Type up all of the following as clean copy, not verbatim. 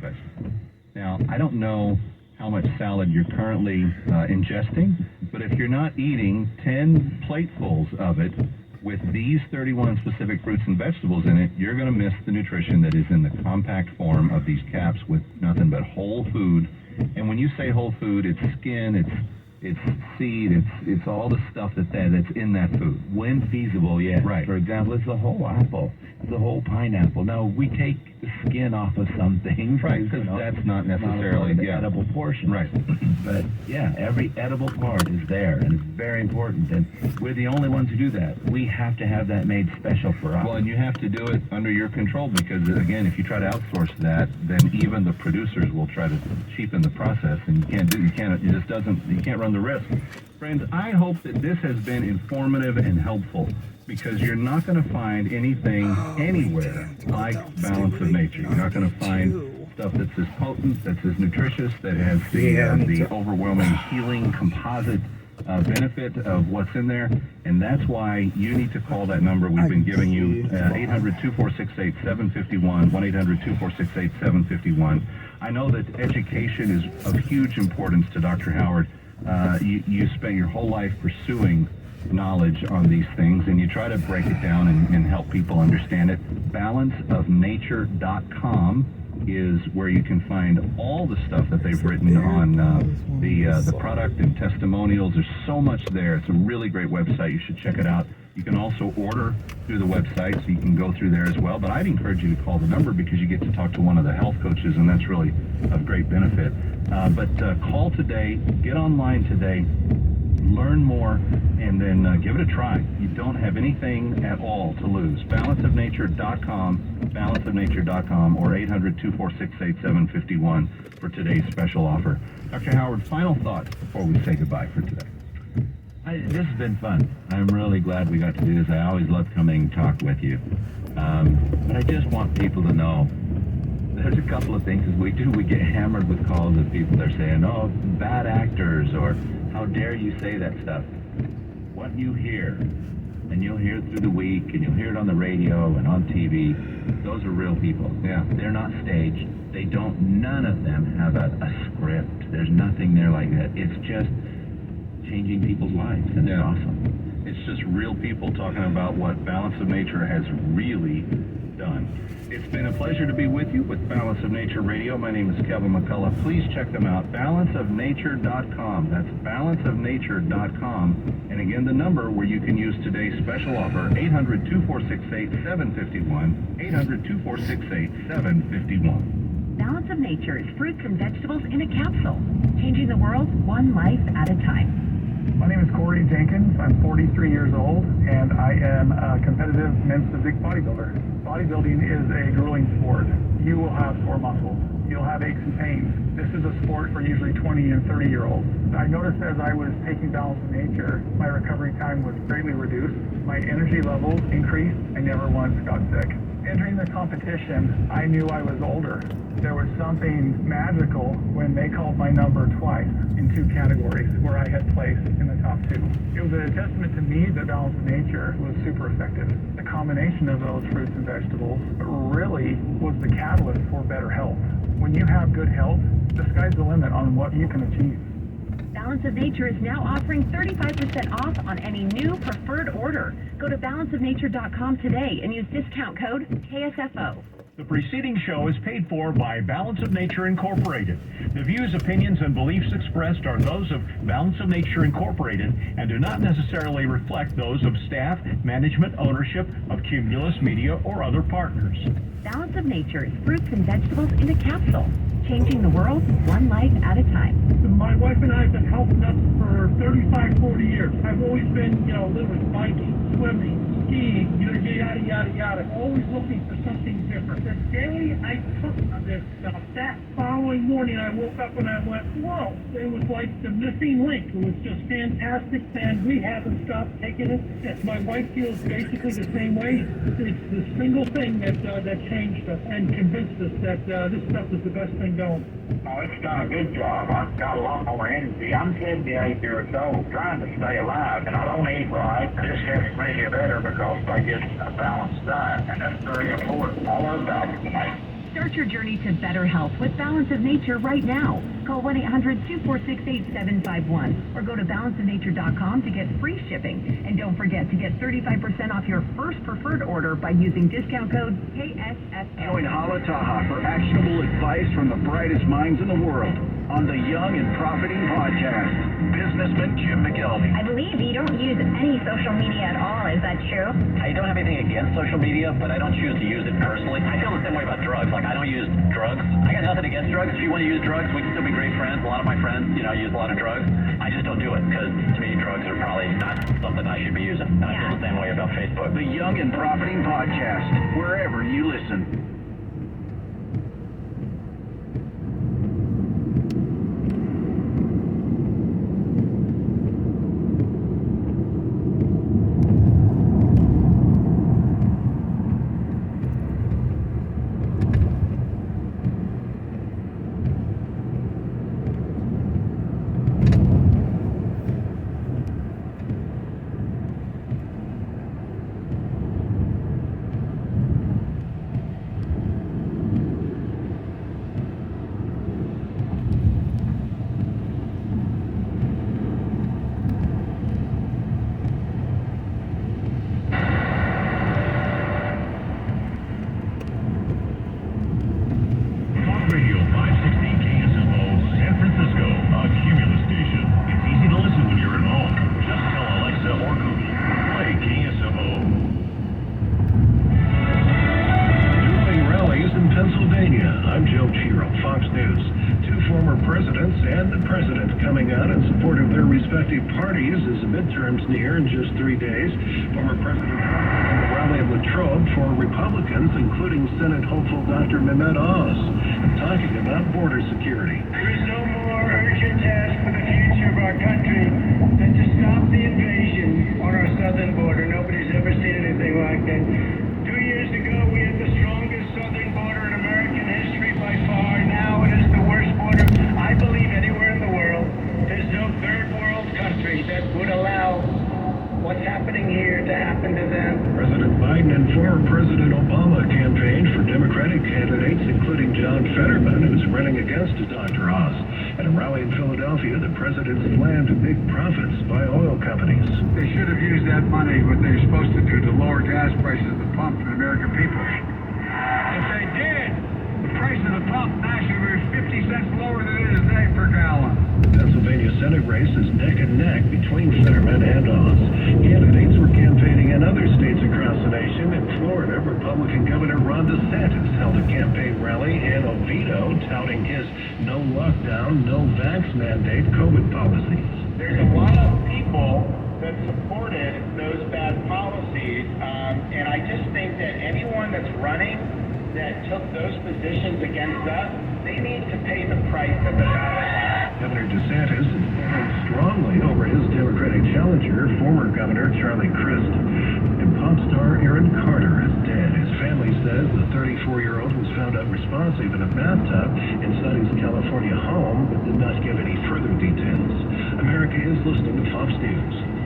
and vegetables. Now, I don't know how much salad you're currently ingesting, but if you're not eating 10 platefuls of it with these 31 specific fruits and vegetables in it, you're going to miss the nutrition that is in the compact form of these caps with nothing but whole food. And when you say whole food, it's skin, it's seed, it's all the stuff that's in that food. When feasible, yes. Right. For example, it's the whole apple, it's the whole pineapple. Now, we take the skin off of some things. Right, because that's not necessarily the edible portion. Right. But yeah, every edible part is there, and it's very important. And we're the only ones who do that. We have to have that made special for us. Well, and you have to do it under your control because, again, if you try to outsource that, then even the producers will try to cheapen the process, and you can't run the risk. Friends, I hope that this has been informative and helpful, because you're not going to find anything anywhere like Balance of Nature. You're not going to find stuff that's as potent, that's as nutritious, that has the overwhelming healing composite benefit of what's in there. And that's why you need to call that number we've been giving you, 800-246-8751, 1-800-246-8751. I know that education is of huge importance to Dr. Howard. You spent your whole life pursuing knowledge on these things, and you try to break it down and help people understand it. Balanceofnature.com is where you can find all the stuff that they've written on the product and testimonials. There's so much there. It's a really great website. You should check it out. You can also order through the website, so you can go through there as well. But I'd encourage you to call the number, because you get to talk to one of the health coaches, and that's really of great benefit. But call today, get online today, learn more, and then give it a try. You don't have anything at all to lose. Balanceofnature.com, balanceofnature.com, or 800-246-8751 for today's special offer. Dr. Howard, final thoughts before we say goodbye for today. This has been fun. I'm really glad we got to do this. I always love coming and talk with you. But I just want people to know there's a couple of things we get hammered with calls of people that are saying, oh, bad actors, or how dare you say that stuff. What you hear, and you'll hear it through the week, and you'll hear it on the radio and on TV, those are real people. Yeah. They're not staged. None of them have a script. There's nothing there like that. It's just changing people's lives, and it's awesome. It's just real people talking about what Balance of Nature has really done. It's been a pleasure to be with you with Balance of Nature Radio. My name is Kevin McCullough. Please check them out, balanceofnature.com. That's balanceofnature.com. And again, the number where you can use today's special offer, 800-246-8751, 800-246-8751. Balance of Nature is fruits and vegetables in a capsule, changing the world one life at a time. My name is Corey Jenkins. I'm 43 years old, and I am a competitive men's physique bodybuilder. Bodybuilding is a grueling sport. You will have sore muscles. You'll have aches and pains. This is a sport for usually 20 and 30-year-olds. I noticed as I was taking Balance of Nature, my recovery time was greatly reduced. My energy levels increased. I never once got sick. Entering the competition, I knew I was older. There was something magical when they called my number twice in 2 categories where I had placed in the top 2. It was a testament to me that Balance of Nature was super effective. The combination of those fruits and vegetables really was the catalyst for better health. When you have good health, the sky's the limit on what you can achieve. Balance of Nature is now offering 35% off on any new preferred order. Go to balanceofnature.com today and use discount code KSFO. The preceding show is paid for by Balance of Nature Incorporated. The views, opinions, and beliefs expressed are those of Balance of Nature Incorporated and do not necessarily reflect those of staff, management, ownership of Cumulus Media, or other partners. Balance of Nature is fruits and vegetables in a capsule, changing the world one life at a time. My wife and I have been healthy nuts for 35, 40 years. I've always been, living, biking, swimming, skiing, yada, yada, yada. Always looking for something different. The day I took this stuff, that following morning I woke up and I went, whoa. It was like the missing link. It was just fantastic, and we haven't stopped taking it. My wife feels basically the same way. It's the single thing that changed us and convinced us that this stuff is the best thing going. Oh, it's done a good job. I've got a lot more energy. I'm 78 years old, trying to stay alive, and I don't eat right. I just helps me get better because I get a balanced diet, and that's very important. I love Balance of Nature. Start your journey to better health with Balance of Nature right now. Call 1-800-246-8751 or go to balanceofnature.com to get free shipping. And don't forget to get 35% off your first preferred order by using discount code KSFL. Join Hala Taha for actionable advice from the brightest minds in the world on the Young and Profiting Podcast. Businessman Jim McKelvey. I believe you don't use any social media at all. Is that true? I don't have anything against social media, but I don't choose to use it personally. I feel the same way about drugs. Like, I don't use drugs. I got nothing against drugs. If you want to use drugs, we can still be great friends. A lot of my friends, use a lot of drugs. I just don't do it because, to me, drugs are probably not something I should be using. And I feel the same way about Facebook. The Young and Profiting Podcast, wherever you listen. Parties as the midterms near in just 3 days. Former President Trump and the rally of Latrobe for Republicans, including Senate hopeful Dr. Mehmet Oz, talking about border security. There is no more urgent task for the future of our country than to stop the invasion on our southern border. Nobody's ever seen anything like that. 2 years ago, we had the strongest southern border in American history by far. Now it is the worst border, I believe, anywhere in the world. There's no third world country that would allow what's happening here to happen to them. President Biden and former President Obama campaigned for Democratic candidates, including John Fetterman, who's running against Dr. Oz. At a rally in Philadelphia, the president slammed big profits by oil companies. They should have used that money, what they're supposed to do, to lower gas prices at the pump for the American people. If they did, the price of the pump nationally was 50 cents lower than it is today per gallon. The Pennsylvania Senate race is neck and neck between Fetterman and Oz. Candidates were campaigning in other states across the nation. In Florida, Republican Governor Ron DeSantis held a campaign rally in Oviedo touting his no lockdown, no vax mandate COVID policies. There's a lot of people that supported those bad policies, and I just think that anyone that's running that took those positions against us, they need to pay the price of the ballot. Governor DeSantis is standing strongly over his Democratic challenger, former Governor Charlie Crist. And pop star Aaron Carter is dead. His family says the 34-year-old was found unresponsive in a bathtub inside his California home, but did not give any further details. America is listening to Fox News.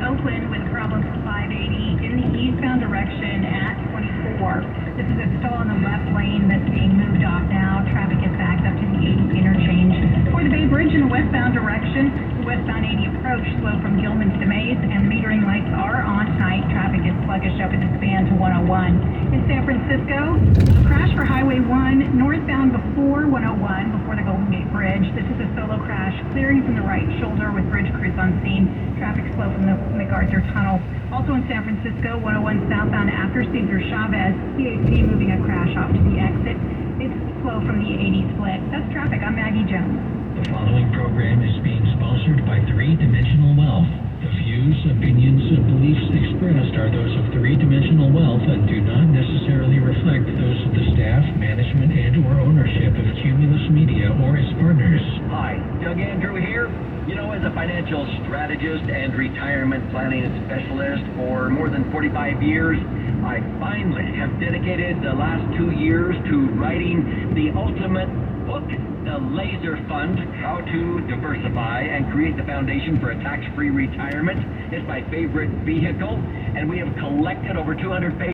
Oakland with problems at 580 in the eastbound direction at 24. This is a stall in the left lane that's being moved off now. Traffic is backed up to the 80 interchange. For the Bay Bridge in the westbound direction, the westbound 80 approach slow from Gilman's to Mays, and the metering lights are on tight. Traffic is sluggish up in the span to 101. In San Francisco, crash for Highway 1 northbound before 101, before the Golden Gate Bridge. This is a solo crash, clearing from the right shoulder with bridge crews on scene. Traffic slow from the MacArthur Tunnel. Also in San Francisco, 101 southbound after Cesar Chavez, CAC moving a crash off to the exit. It's slow from the 80 split. That's traffic. I'm Maggie Jones. The following program is being sponsored by 3-Dimensional Wealth. The views, opinions, and beliefs expressed are those of 3-Dimensional Wealth and do not necessarily reflect those of the staff, management, and or ownership of Cumulus Media or its partners. Hi, Doug Andrew here. As a financial strategist and retirement planning specialist for more than 45 years, I finally have dedicated the last 2 years to writing the ultimate book the Laser Fund, How to Diversify and Create the Foundation for a Tax-Free Retirement. It's my favorite vehicle, and we have collected over 200 pages.